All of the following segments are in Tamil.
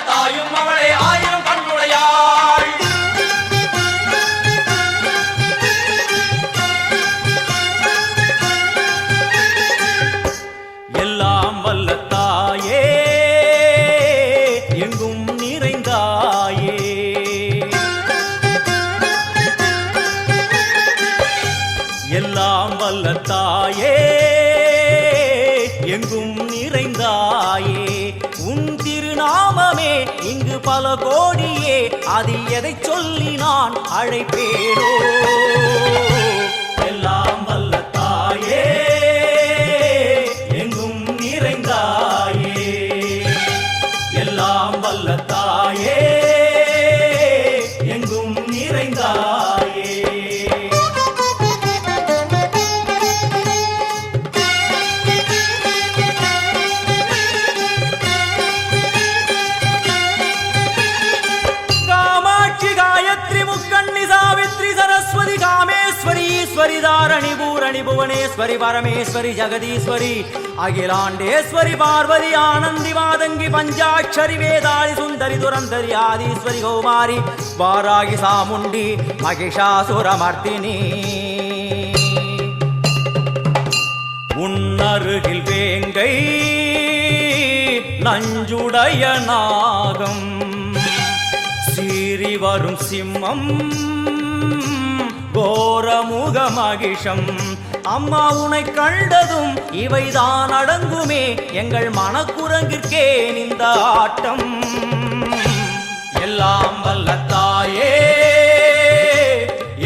தாயும் அவளே ஆயிரம் கண்ணுடையாள். எல்லாம் வல்ல தாயே எங்கும் நிறைந்தாயே, எல்லாம் வல்ல தாயே எங்கும் நிறைந்தாயே. உன் திருநாமமே இங்கு பல கோடியே, அதில் எதை சொல்லி நான் அழைப்பேனோ. எல்லாம் வல்ல தாயே எங்கும் நிறைந்தாயே, எல்லாம் வல்ல தாயே எங்கும் நிறைந்தாயே. कामेश्वरी धारणी पूरणी भुवनेश्वरी परमेश्वरी जगदीश्वरी अखिलांडेश्वरी पार्वती आनंदी मादंगी पंचाक्षरी वेदाली सुंदरी दुरंधरी आदीश्वरी कौमारी वारागी सामुंडी महिषासुरमर्दिनी. உன்னருகில் வேங்கை நஞ்சுடைய நாகம், சீறி வரும் சிம்மம் கோரமுக மகிஷம். அம்மா உனை கண்டதும் இவைதான் அடங்குமே, எங்கள் மனக்குரங்கிற்கே இந்த ஆட்டம். எல்லாம் வல்ல தாயே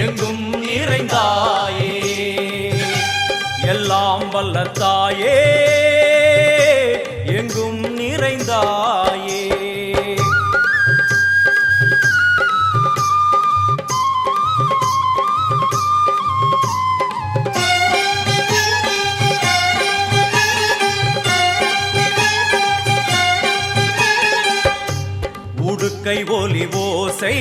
எங்கும் நிறைந்தாயே, எல்லாம் வல்ல தாயே எங்கும் நிறைந்தாயே. உடுக்கை ஒலி ஓசை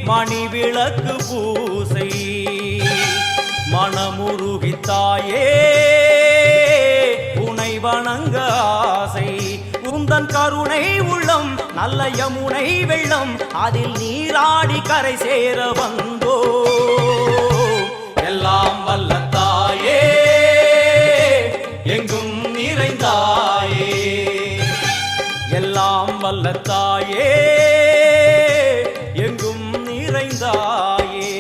மணி விளக்கு பூசை, மனமுருகித்தாயே உனை வணங்க ஆசை. உந்தன் கருணை உள்ளம் நல்ல யமுனை வெள்ளம், அதில் நீராடி கரை சேர வந்தோ. எல்லாம் வல்ல தாயே எங்கும் நிறைந்தாயே, எல்லாம் வல்ல தாயே எங்கும் நிறைந்தாயே.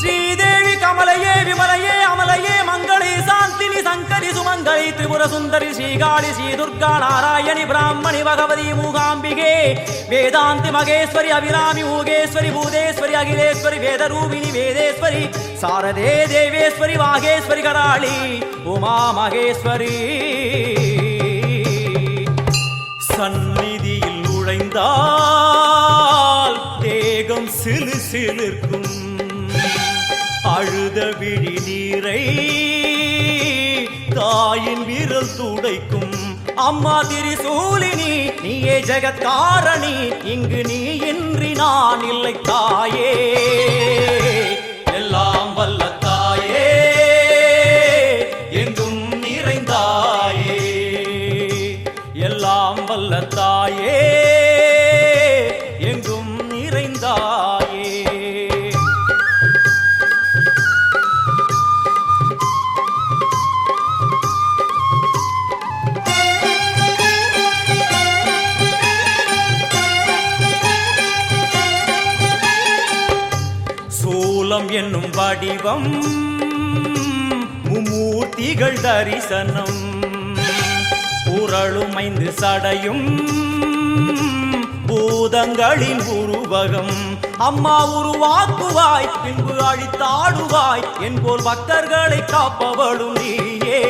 ஸ்ரீதேவி கமலையே விமலையே அமலையே மங்களே சாந்தினி சங்கரி சுமங்கலி திரிபுர சுந்தரி ஸ்ரீகாளி ஸ்ரீ துர்கா நாராயணி பிராமணி பகவதி மூகாம்பிகே வேதாந்தி மகேஸ்வரி அபிராமி மூகேஸ்வரி பூதேஸ்வரி அகிலேஸ்வரி வேதரூபிணி வேதேஸ்வரி சாரதே தேவேஸ்வரி வாகேஸ்வரி கராளி உமா மகேஸ்வரி. சந்நிதியில் நுழைந்தால் தேகம் சிலு சிலிர்க்கும், அழுத விழி நீரை தாயின் விரல் துடைக்கும். அம்மா திரிசூலினி நீயே ஜெகத்காரணி, இங்கு நீ இன்றி நான் இல்லை தாயே. எல்லாம் வல்ல தாயே எங்கும் நிறைந்தாயே, எல்லாம் வல்ல தாயே எங்கும் நிறைந்தாயே. என்னும் வடிவம் மும்மூர்த்திகள் தரிசனம், புரளுமைந்து சடையும் பூதங்களின் உருவகம். அம்மா உருவாக்குவாய் பின்பு அழித்தாடுவாய், என்போல் பக்தர்களை காப்பவளும் நீயே.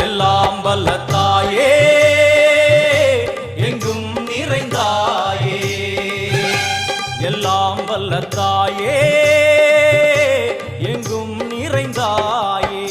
எல்லாம் வல்ல தாயே எங்கும் நிறைந்தாயே, எல்லாம் வல்ல தாயே எங்கும் நிறைந்தாயே.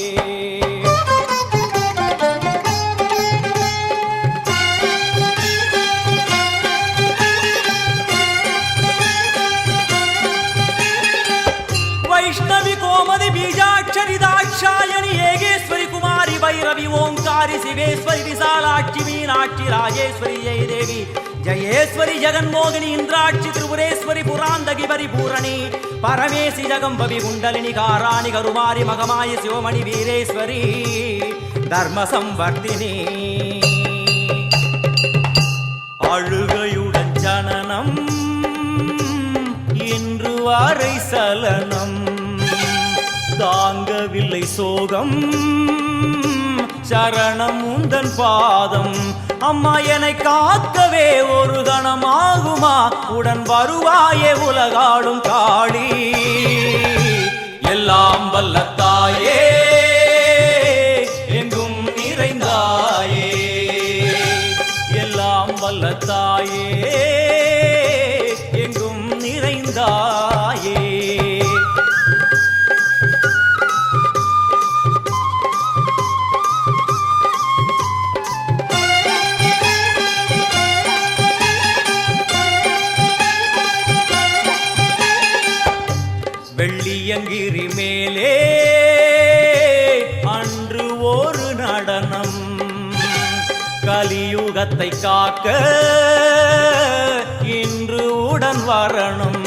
வைஷ்ணவி கோமதி பீஜாட்சரி தாட்சாயணி ஏகேஸ்வரி குமாரி பைரவி ஓங்காரி சிவேஸ்வரி விசாலாட்சி மீனாட்சி ராஜேஸ்வரி ஜெயதேவி ஜயேஸ்வரி ஜெகன்மோகினி இந்திராட்சி திரிபுரேஸ்வரி புராந்தகி பரிபூரணி பரமேசி ஜகம்பவி குண்டலினி காராணி கருமாரி மகமாயி சிவமணி வீரேஸ்வரி தர்ம சம்வர்த்தினி அழுகையுடன் ஜனனம் இன்று வாரை சலனம் தாங்கவில்லை சோகம் சரணம் உந்தன் பாதம் அம்மா என்னை காக்கவே ஒரு கணமாகுமா உடன் வருவாயே உலகாடும் காளி எல்லாம் வல்ல தாயே எங்கும் நிறைந்தாயே எல்லாம் வல்ல தாயே எங்கும் நிறைந்தாயே வெள்ளியங்கிரி மேலே அன்று ஒரு நடனம் கலியுகத்தை காக்க இன்று உடன் வரணும்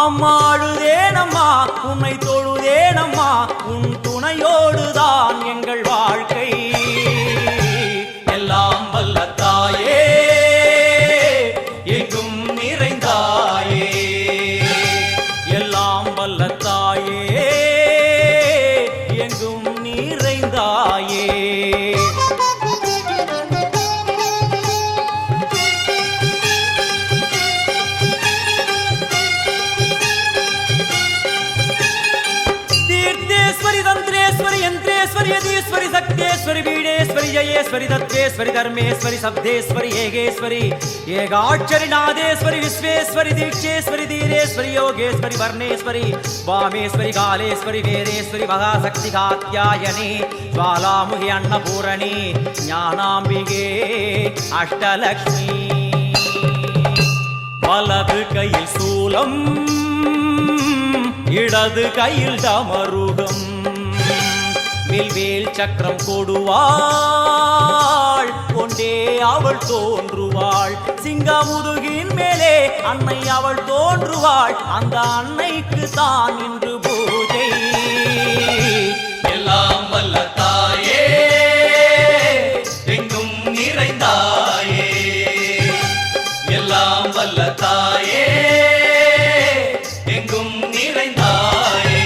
அம்மாடுதேனம்மா உன்னை தொழுதேனம்மா உன் துணையோடுதான் எங்கள் வாழ்க்கை எல்லாம் வல்ல தாயே எங்கும் நிறைந்தாயே எல்லாம் வல்ல தாயே எங்கும் நிறைந்தாயே यदीश्वरी शक्तेश्वरी बीडेश्वरी जयेश्वरी दत्तेश्वरी धर्मेश्वरी शब्देश्वरी येगेश्वरी येगाक्षरी नादेश्वरी विश्वेश्वरी दीक्षेश्वरी धीरेश्वरी योगेश्वरी वर्णेश्वरी वामेश्वरी कालेश्वरी वेदेश्वरी महाशक्ति कात्यायनी ज्वालामुखी अन्नपूरणी ज्ञानाम्बिके अष्टलक्ष्मी वलது கையில் சூலம் இடது கையில் டமருகம் வில்வேல் சக்கரம் கொடுவாள் கொண்டே அவள் தோன்றுவாள் சிங்கமுதுகின் மேலே அன்னை அவள் தோன்றுவாள் அந்த அன்னைக்கு தான் இன்று பூஜை எல்லாம் வல்ல தாயே எங்கும் நிறைந்தாயே எல்லாம் வல்ல தாயே எங்கும் நிறைந்தாயே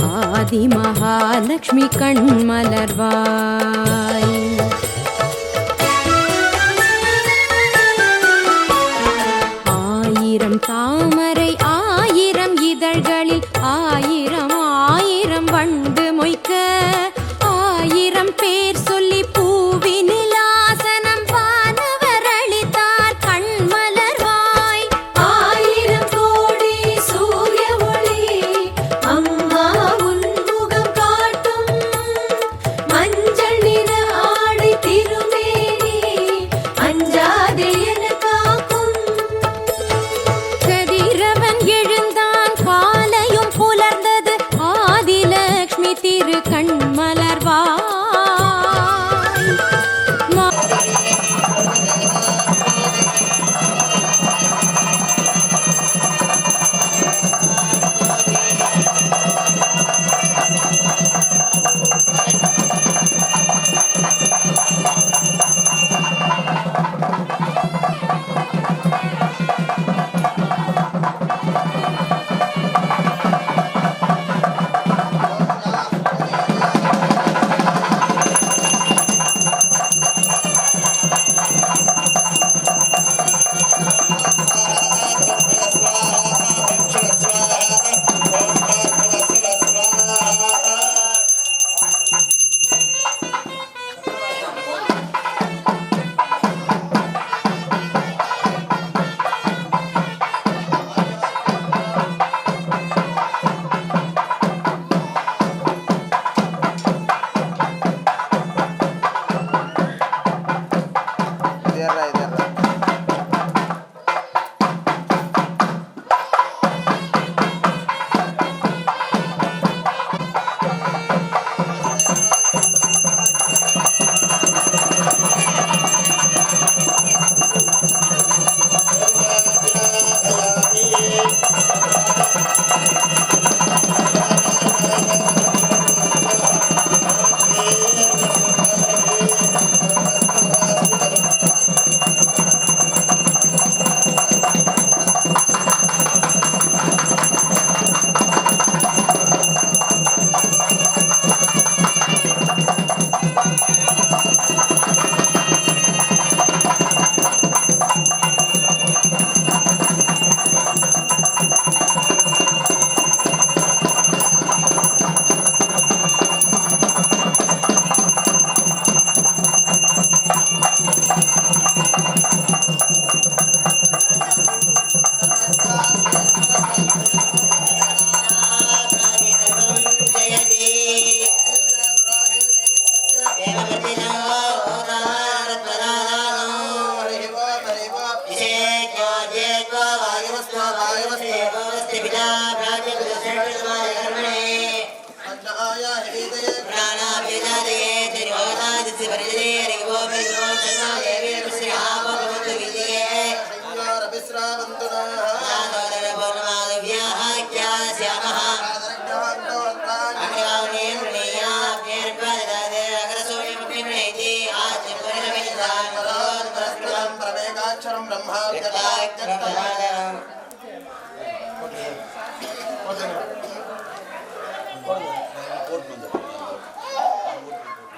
ஆதி மகாலட்சுமி கண் மலர்வாய் ஆயிரம் தாமரை ஆயிரம் இதழ்களில் ஆயிரம் ஆயிரம் வண்டு மொய்க்க ஆயிரம் பேர் சொல்லி பூவினில் ஆசனம் வானவர் அளித்தார் கண் மலர்வாய் ஆயிரம் கோடி சூரிய ஒளி அம்மா உன் முகம் காட்டும் மஞ்சள் நிற ஆடை திருமேனி அஞ்சாதே என காக்கும் கதிரவன் எழுந்தான் காலையும் புலர்ந்தது ஆதிலட்சுமி திரு கண் மலர்வாய்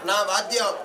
நான் வாத்தியம்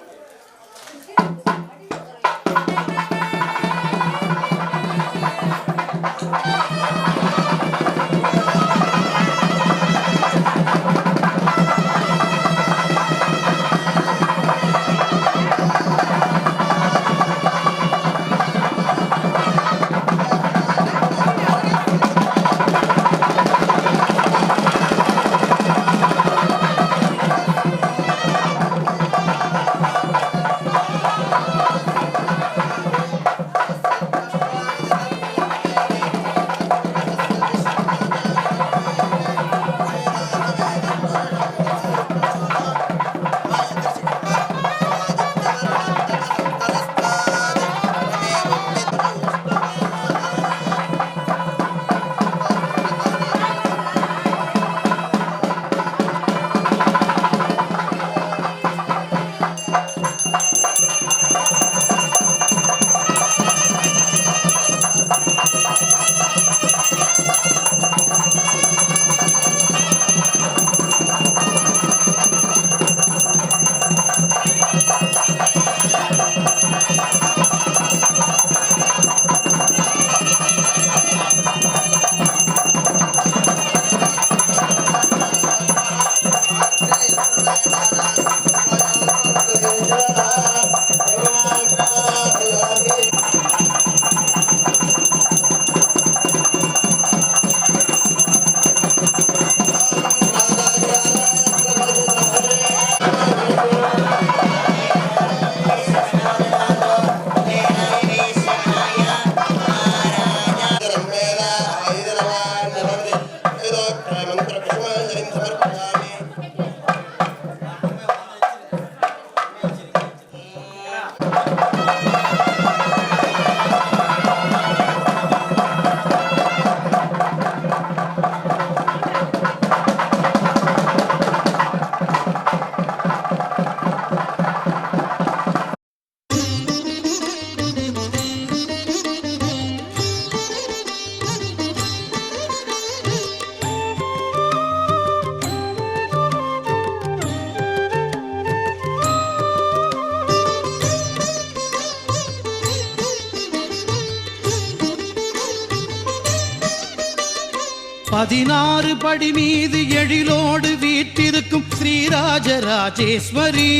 பதினாறு படி மீது எழிலோடு வீற்றிருக்கும் ஸ்ரீராஜராஜேஸ்வரி.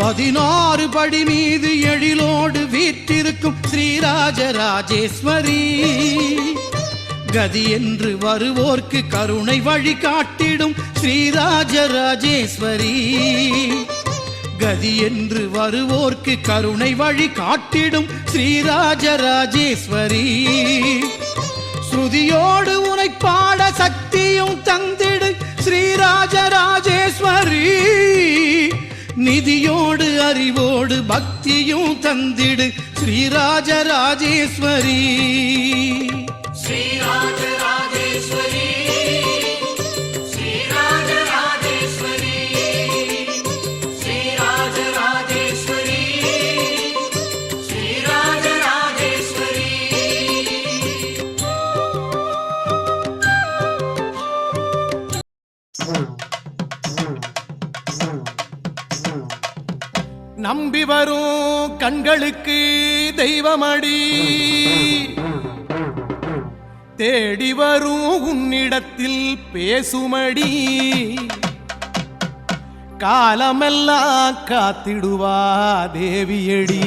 16 படி மீது எழிலோடு வீற்றிருக்கும் ஸ்ரீராஜராஜேஸ்வரி. கதி என்று வருவோர்க்கு கருணை வழி காட்டிடும் ஸ்ரீராஜராஜேஸ்வரி. கதி என்று வருவோர்க்கு கருணை வழி காட்டிடும் ஸ்ரீராஜராஜேஸ்வரி. ஸ்ருதியோடு உனை பாட சக்தியும் தந்திடு ஸ்ரீராஜராஜேஸ்வரி. நிதியோடு அறிவோடு பக்தியும் தந்திடு ஸ்ரீராஜராஜேஸ்வரி. ஸ்ரீராஜராஜேஸ்வரி ஸ்ரீராஜராஜேஸ்வரி ஸ்ரீராஜராஜேஸ்வரி ஸ்ரீராஜராஜேஸ்வரி. நம்பி வரும் கண்களுக்கு தெய்வமடி, தேடி வரும் உன்னிடத்தில் பேசுமடி. காலமெல்லாம் காத்திடுவா தேவியடி.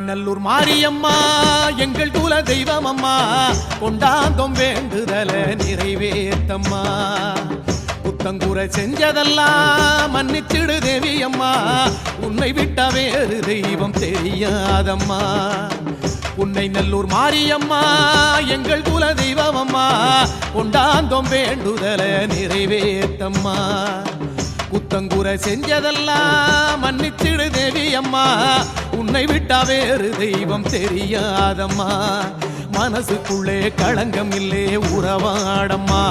நல்லூர் மாரியம்மா எங்கள் குல தெய்வம் அம்மா, கொண்டாந்தோம் வேண்டுதல நிறைவேத்தம்மா. புத்தங்குறை செஞ்சதெல்லாம் மன்னிச்சிடு தேவி அம்மா, உன்னை விட்ட வேறு தெய்வம் தெரியாதம்மா. உன்னை நல்லூர் மாரியம்மா எங்கள் குல தெய்வமம்மா கொண்டாந்தோம் வேண்டுதல நிறைவேத்தம்மா குத்தங்குறை செஞ்சதெல்லாம் மன்னிச்சிடு தேவி அம்மா உன்னை விட்டா வேறு தெய்வம் தெரியாதம்மா மனசுக்குள்ளே களங்கம் இல்லே உறவாடம்மா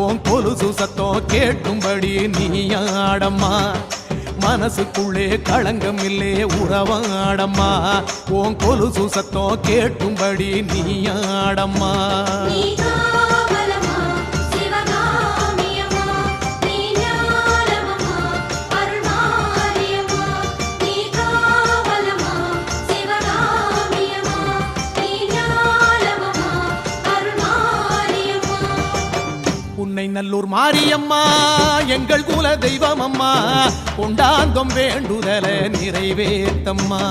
உன் கொலுசு சத்தம் கேட்கும்படி நீயாடம்மா மனசுக்குள்ளே களங்கம் இல்லே உறவாடம்மா உன் கொலுசு சத்தம் கேட்கும்படி நீயாடம்மா உன்னை நல்லூர் மாரியம்மா எங்கள் குல தெய்வமம்மா கொண்டாந்தோம் வேண்டுதல நிறைவேத்தம்மா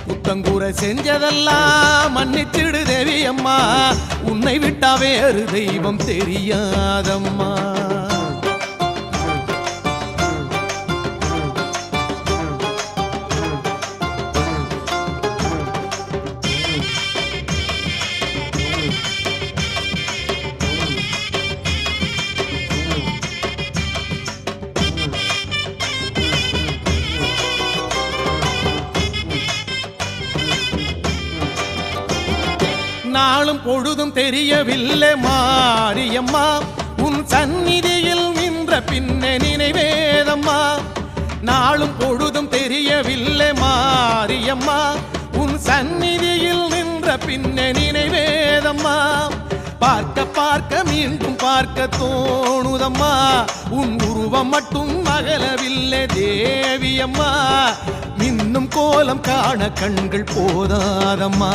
குத்தங்குறை செஞ்சதெல்லாம் மன்னிச்சிடு தேவி அம்மா உன்னை விட்டா வேறு தெய்வம் தெரியாதம்மா நாளும் பொழுதும் தெரியவில்லை மாரியம்மா உன் சந்நிதியில் நின்ற பின்ன நினைவேதம்மா நாளும் பொழுதும் தெரியவில்லை மாரியம்மா உன் சந்நிதியில் நின்ற பின்ன நினைவேதம்மா பார்க்க பார்க்க மீண்டும் பார்க்க தோணுதம்மா உன் உருவம் மட்டும் மகளவில்லை தேவியம்மா மின்னும் கோலம் காண கண்கள் போதாதம்மா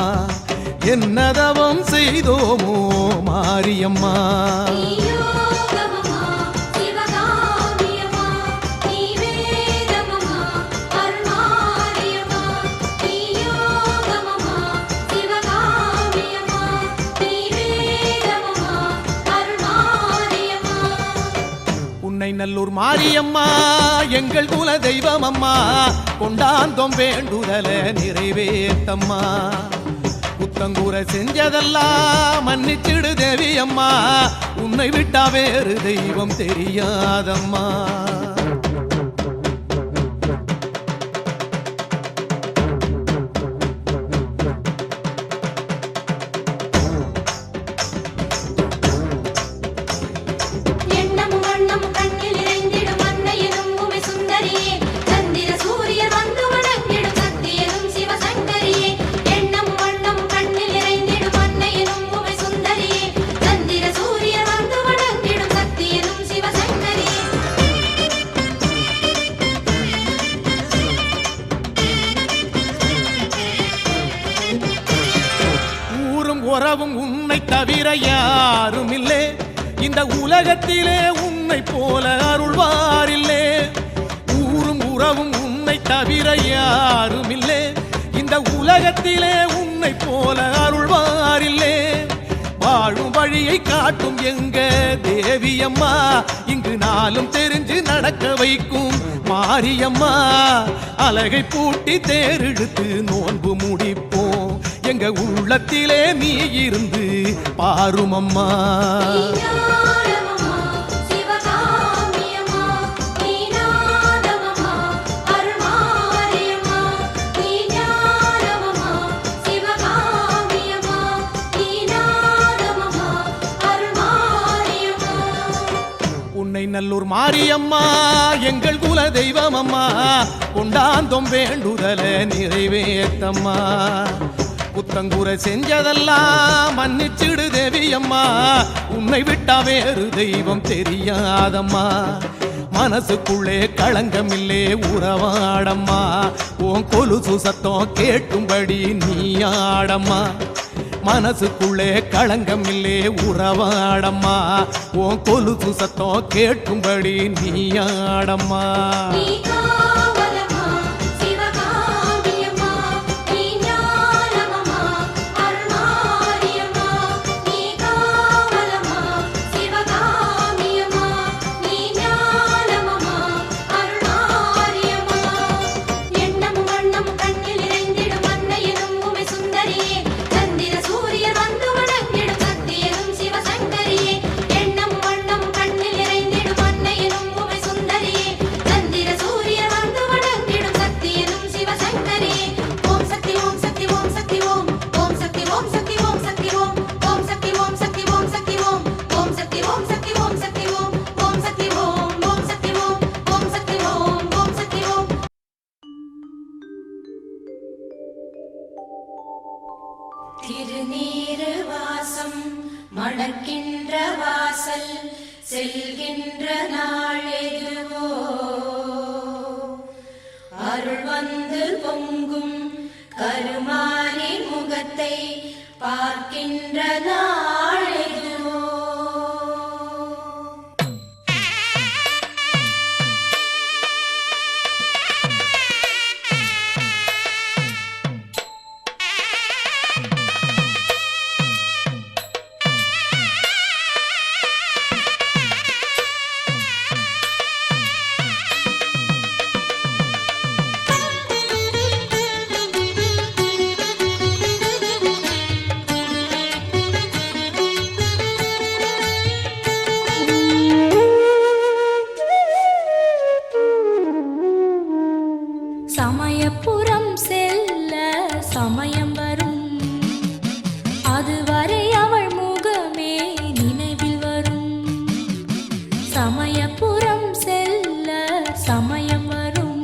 என்னதவம் செய்தோமோ மாரியம்மா உன்னை நல்லூர் மாரியம்மா எங்கள் குல தெய்வமம்மா கொண்டாந்தோம் வேண்டுதல நிறைவேத்தம்மா குத்தங்குறை செஞ்சதெல்லாம் மன்னிச்சிடு தேவி அம்மா உன்னை விட்டா வேறு தெய்வம் தெரியாதம்மா உறவும் உன்னை தவிர யாரும் இல்லே இந்த உலகத்திலே உன்னை போல அருள்வாரில்லே ஊரும் உறவும் உன்னை தவிர யாரும் இல்லே இந்த உலகத்திலே உன்னை போல அருள்வாரில்லே வாழும் வழியை காட்டும் எங்க தேவியம்மா இங்கு நாளும் தெரிஞ்சு நடக்க வைக்கும் மாரியம்மா அலகை பூட்டி தேரெடுத்து நோன்பு முடிப்போம் எங்க உள்ளத்திலே நீ இருந்து பாருமம்மா உன்னை நல்லூர் மாரியம்மா எங்கள் குல தெய்வமம்மா கொண்டாந்தோம் வேண்டுதல நிறைவேத்தம்மா குத்தங்குறை செஞ்சதெல்லாம் மன்னிச்சிடு தேவி அம்மா உன்னை விட்டா வேறு தெய்வம் தெரியாதம்மா மனசுக்குள்ளே களங்கம் இல்லே உறவாடம்மா உன் கொலுசு சத்தம் கேட்கும்படி நீயாடம்மா மனசுக்குள்ளே களங்கம் இல்லே உறவாடம்மா உன் கொலுசு சத்தம் கேட்கும்படி நீயாடம்மா கண்ணில் நிறைந்திடும் அன்னை எனும் உமை சுந்தரியே மணக்கின்ற வாசல் செல்கின்ற நாள் எதுவோ அருள் வந்து பொங்கும் கருமாரி முகத்தை பார்க்கின்ற நாள் எதுவோ. சமயபுரம் செல்ல சமயம் வரும், அதுவரை அவள் முகமே நினைவில் வரும். சமயபுரம் செல்ல சமயம் வரும்,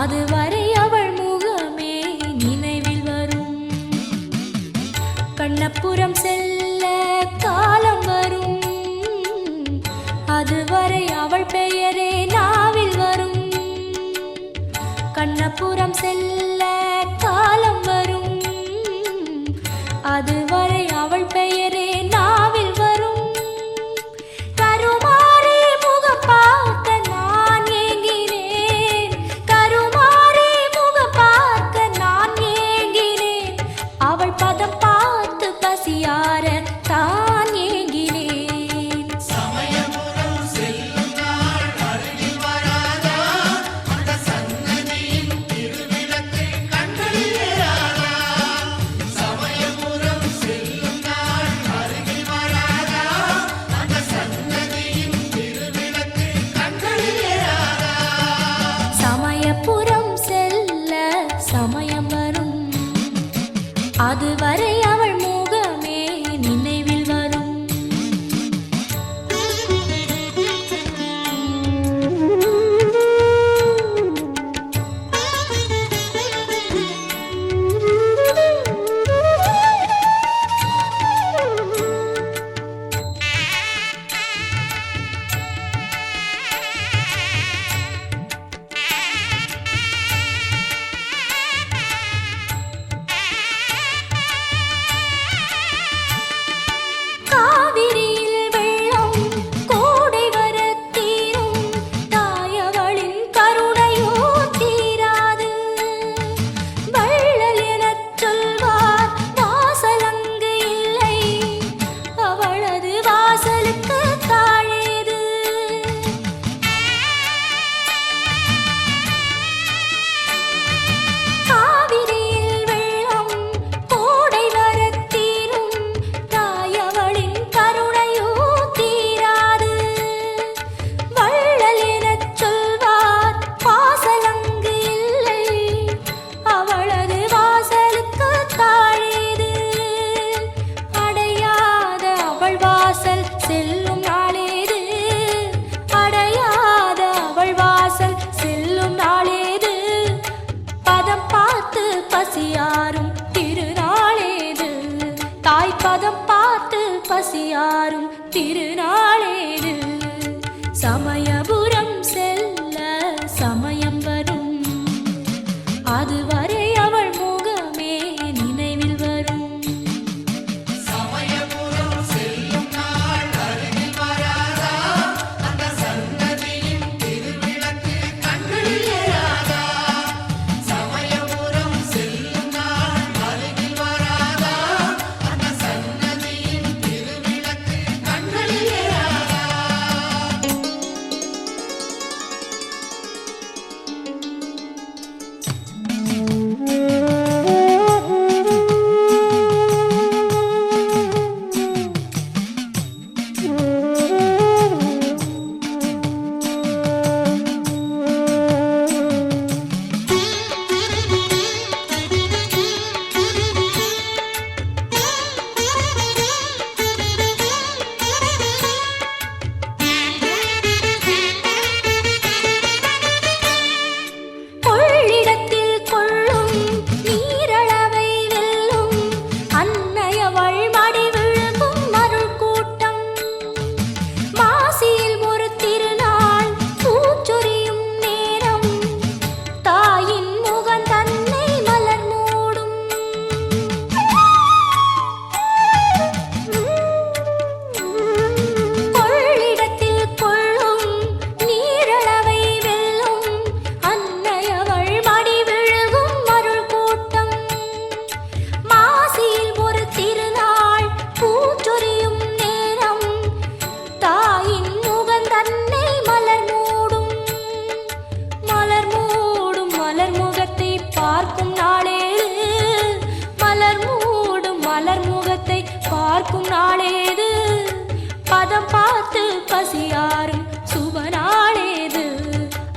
அதுவரை அவள் முகமே நினைவில் வரும். கண்ணபுரம் செல்ல காலம் வரும், அதுவரை அவள் பெயரே நாவில் வரும். கண்ணபுரம் செல்ல காலம் வரும், அதுவரை அவள் பெயரே நாவில் வரும். கருமாரி முகம் பார்க்க நான் ஏங்கினேன், கருமாரி முகம் பார்க்க நான் ஏங்கினேன். அவள் பதம் பார்த்து பசியார தான் ஏங்கினேன். திருவிளக்கை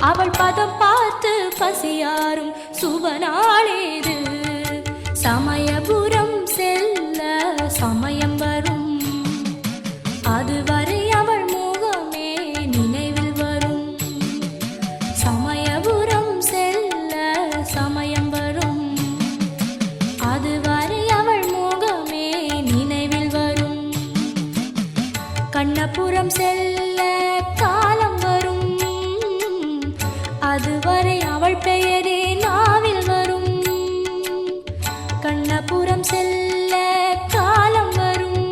அவள் பதம் பார்த்து பசியாரும் சுபநாளேது. சமயபுரம் செல்ல சமயம் வரும், அதுவரை அவள் முகமே நினைவில் வரும். சமயபுரம் செல்ல சமயம் வரும், அதுவரை அவள் முகமே நினைவில் வரும். கண்ணபுரம் செல்ல காலம் வரும், அதுவரை அவள் பெயரே நாவில் வரும். கண்ணபுரம் செல்ல காலம் வரும்,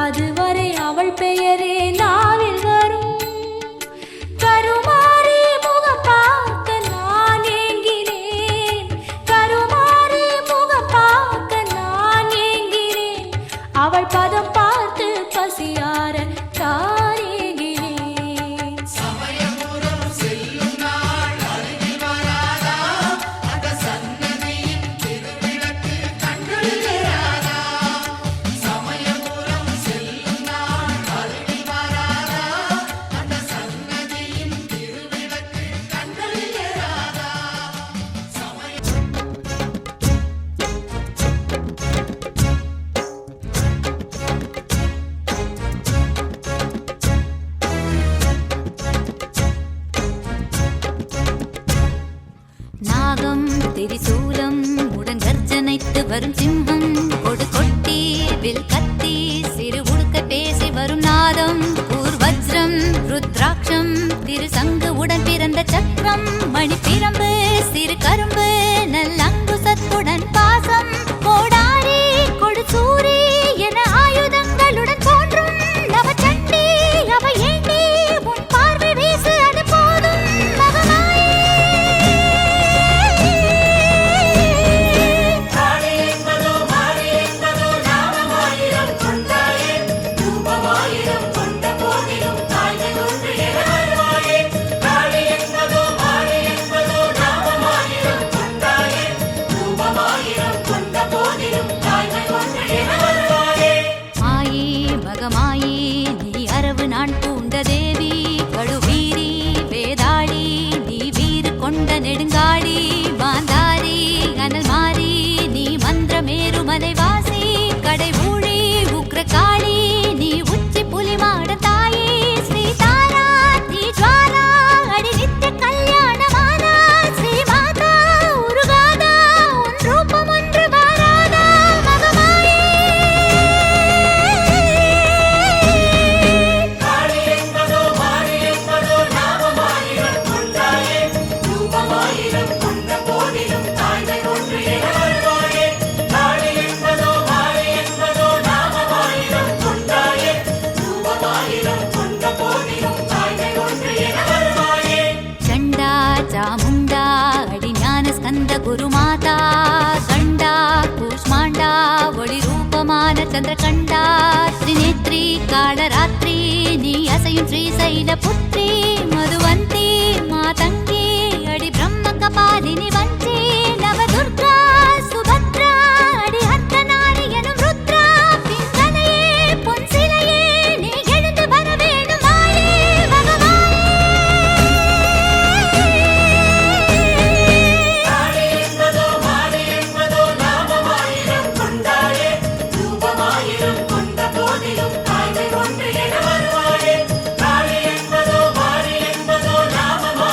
அதுவரை அவள் பெயரே நாவில் வரும். கருமாரி முகம் பார்க்க நான் ஏங்கினேன், கருமாரி முகம் பார்க்க நான் ஏங்கினேன். அவள் பதம் பார்த்து பசியார தாரேகிறேன். நாகம் திரிசூலம் உடன் கர்ஜனைத்து வரும் சிம்மம், கொடு கொட்டி வில் கத்தி சிறு உடுக்க பேசி வரும் நாதம். ஊர்வஜ்ரம் ருத்ராட்சம் திருசங்கு உடன் பிறந்த சக்கரம், மணிப்பிரம்பு சிறு கரும்பு நல்லங்குசத்துடன் பாசம். கோடாரி கொடு சூரி என ஆயுதங்களுடன் தோன்றும் நவச்சண்டி அவ ஏண்டி உன் பார்வை வீசு அது போதும். நான் பூண்ட தேவி கடுவீரி வேதாளி நீ வீறு கொண்ட நெடுங்காடி மாந்தாரி அனல் மாறி நீ மந்திரமேரு மலைவாசி கடை ஊழி உக்ர காளி நீ உச்சி புலி மாட தாயே ஸ்ரீ தாரா நீ ஜுவாலா அடி நித்திய கல்யாணமானா ஸ்ரீ மாதா உருகாதா உன் ரூபம் ஒன்று வாராதா மகமாயே. चामुंडा अडि ज्ञान स्कंद गुरुमाता गंडा कूष्मांडा वडि रूपमान चंद्रकंडा त्रिनेत्री कालरात्रि नी असयुं श्रीशैलपुत्री मधुवंती मातंगी अडि ब्रह्म कपालिनी वंची नवदुर्गा सुभद्रा अडि हर्तनारी एनुम रुद्रा पिंगलये பொன்சிலையே நீ எழுந்து வர வேண்டும் மாயே பகவானே. தாய்மை ஒன்று என வருவாயே. காளி என்பதோ மாறி என்பதோ நாமமாயிரம்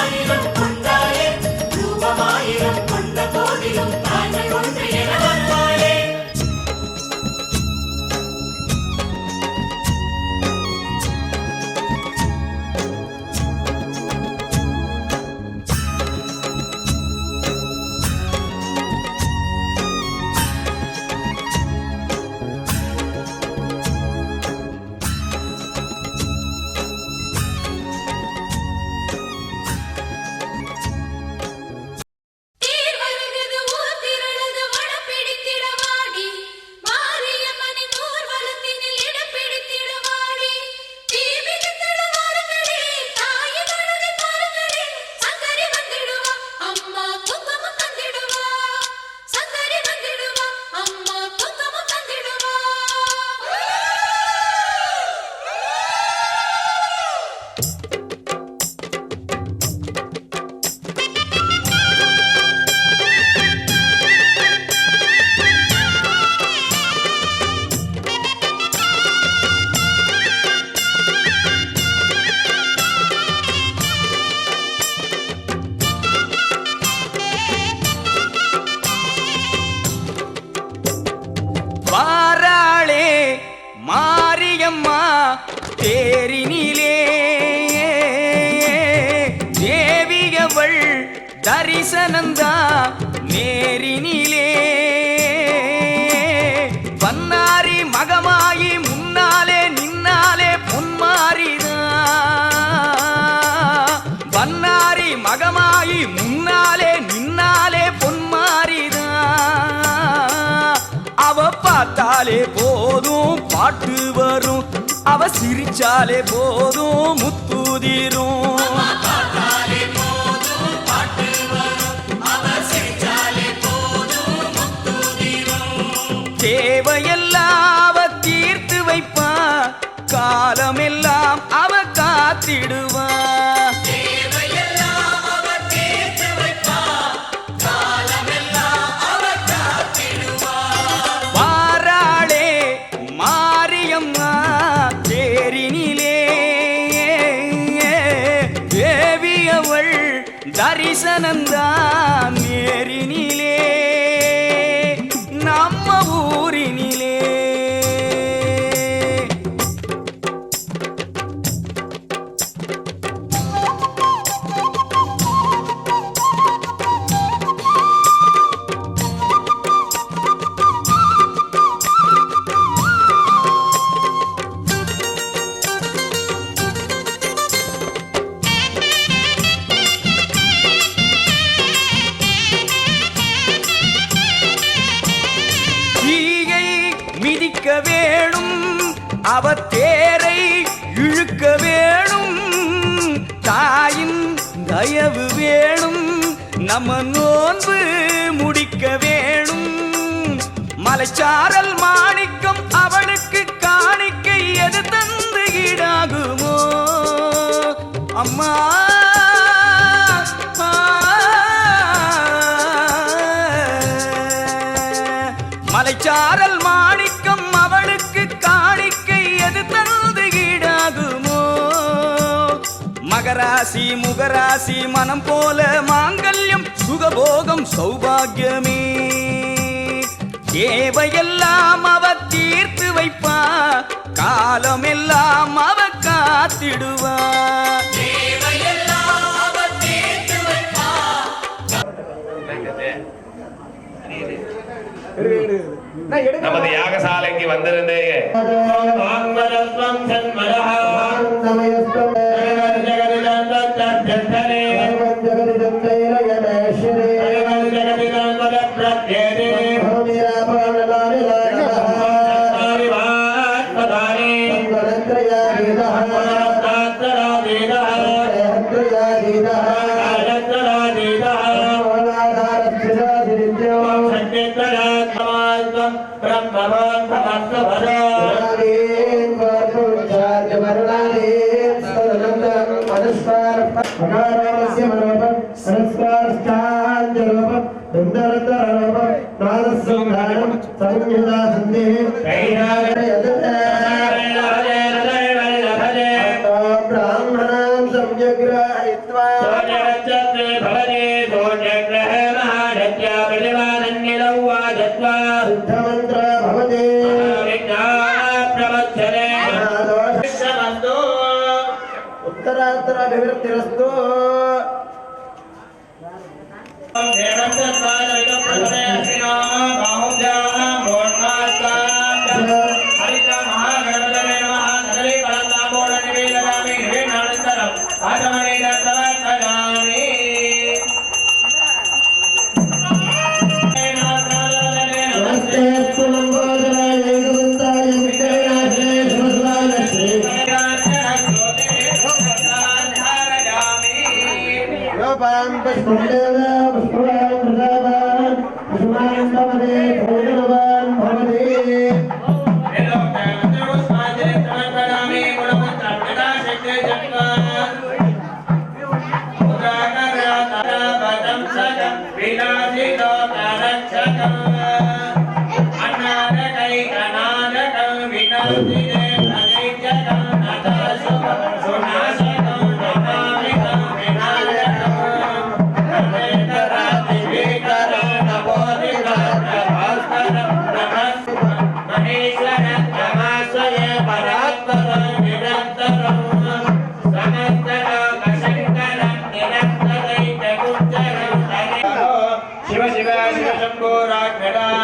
தேரினிலே தேவியவள் தரிசனந்தா நேரினிலே பன்னாரி மகமாயி முன்னாலே நின்னாலே பொன்மாரிதா பன்னாரி மகமாயி முன்னாலே நின்னாலே பொன்மாரிதா அவ பார்த்தாலே போதும் பாட்டு வரும் அவ சிரிச்சாலே போதும் முத்துதிரும் தேவையெல்லாம் அவ தீர்த்து வைப்பா காலமெல்லாம் அவ காத்திடுவா வாராளே மாரியம்மா தேரினிலே தேவியவள் தரிசனந்தான் நேரினிலே நம்ம ஊரினிலே தீயை மிதிக்க வேணும் அவ தேரை இழுக்க வேணும் தாயின் தயவு வேணும் நம்ம நோன்பு முடிக்க வேணும் மலைச்சாரல் மாணிக்கம் அவளுக்கு காணிக்கை எது தந்து ஈடாகுமோ அம்மா மலைச்சாரல் மாணிக்கம் அவளுக்கு காணிக்கை எது தந்து ஈடாகுமோ மகராசி முகராசி மனம் போல மாங்கல்யம் சுகபோகம் சௌபாகியமே தேவையெல்லாம் அவ தீர்த்து வைப்பா காலமெல்லாம் அவ காத்திடுவா நமது யாகசாலைக்கு வந்திருந்து उत्तराभिवृद्धिरस्तु महेश्वर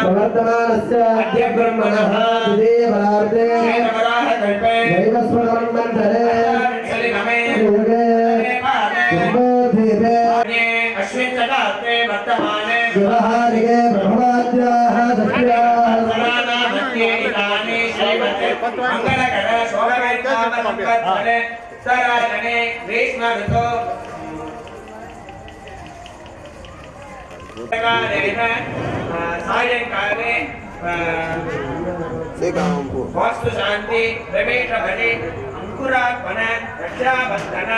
प्रवर्तमानस्य अद्य ब्रह्मणः देवार्ते दैवस्वरमण्डले युगे कुम्भोधीपे अश्विनचकात्रे वर्तमाने व्यवहारिके ब्रह्मवाद्याः दक्ष्याः समानामत्ये इदानी श्रीमते मंगलकर शोभवेत्तामसंवत्सरे सराजने ग्रीष्मऋतो सायंकाले वास्तु शांति प्रवेश भटे अंकुरार्पण रक्षाबंधन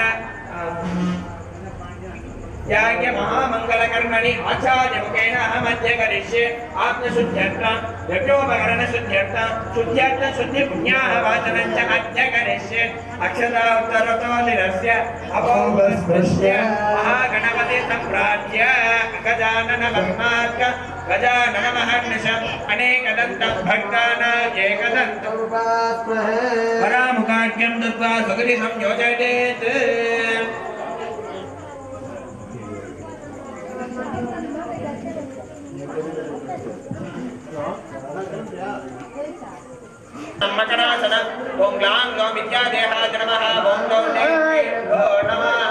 याज्ञ महामंगलकर्मणि आचार्य मुखेन अहमद्य करिष्ये आत्मशुद्ध्यर्थं यज्ञोपकरण शुद्ध्यर्थं शुद्ध्यर्थं शुद्धि पुण्याः वाचनं च अद्य करिष्ये अक्षता उत्तरतो निरस्य अपोस्पृश्य महागणपति सम्प्राज्य गजानन पद्मार्क गजानन महर्निश अनेकदन्तं भक्तानां एकदन्तं परामुखाख्यं दत्त्वा सुगति संयोजयेत् मकरासन ओम ग्लां गौ विद्यादेहाय नमः ओम गौ देव्यो नमः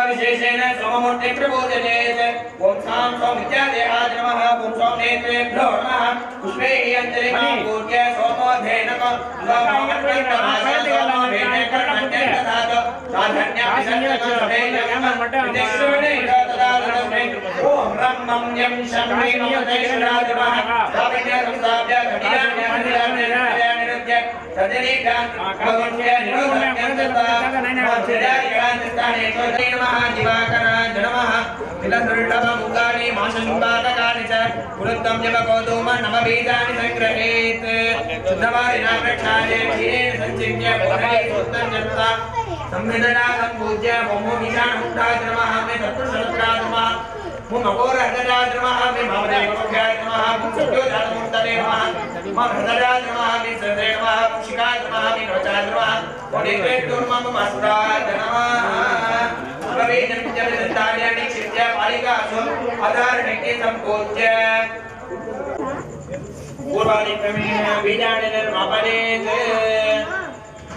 विशेषेण सोममूर्ति प्रबोधयेत् ओम सां सोम विद्यादेहाय नमः ओम सोम नेत्रेभ्यो नमः पुष्पे अंजलिः पूज्य सोमोधेन ओम ब्रह्मं यं शम्भे नमः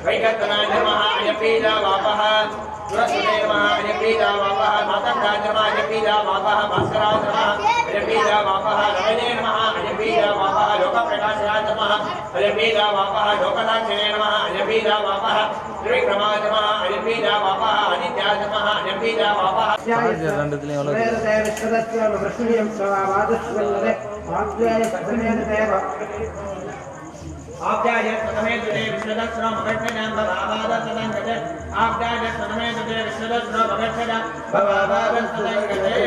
वैकल्पनाय नमः अयपीजा वापः सुरसुते नमः अयपीजा वापः मातंगाय नमः अयपीजा वापः भास्कराय नमः अयपीजा वापः रमणे नमः अयपीजा वापः लोकप्रकाशाय नमः अयपीजा वापः लोकदाक्षिणे नमः अयपीजा वापः त्रिविक्रमाय नमः अयपीजा वापः अनित्याय नमः अयपीजा वापः आप्याय प्रथमे तुते विश्वदस्रो मगच्छदां भवाबादस्तदङ्गते आप्याय प्रथमे तुते विश्वदस्रो मगच्छदां भवाबादस्तदङ्गते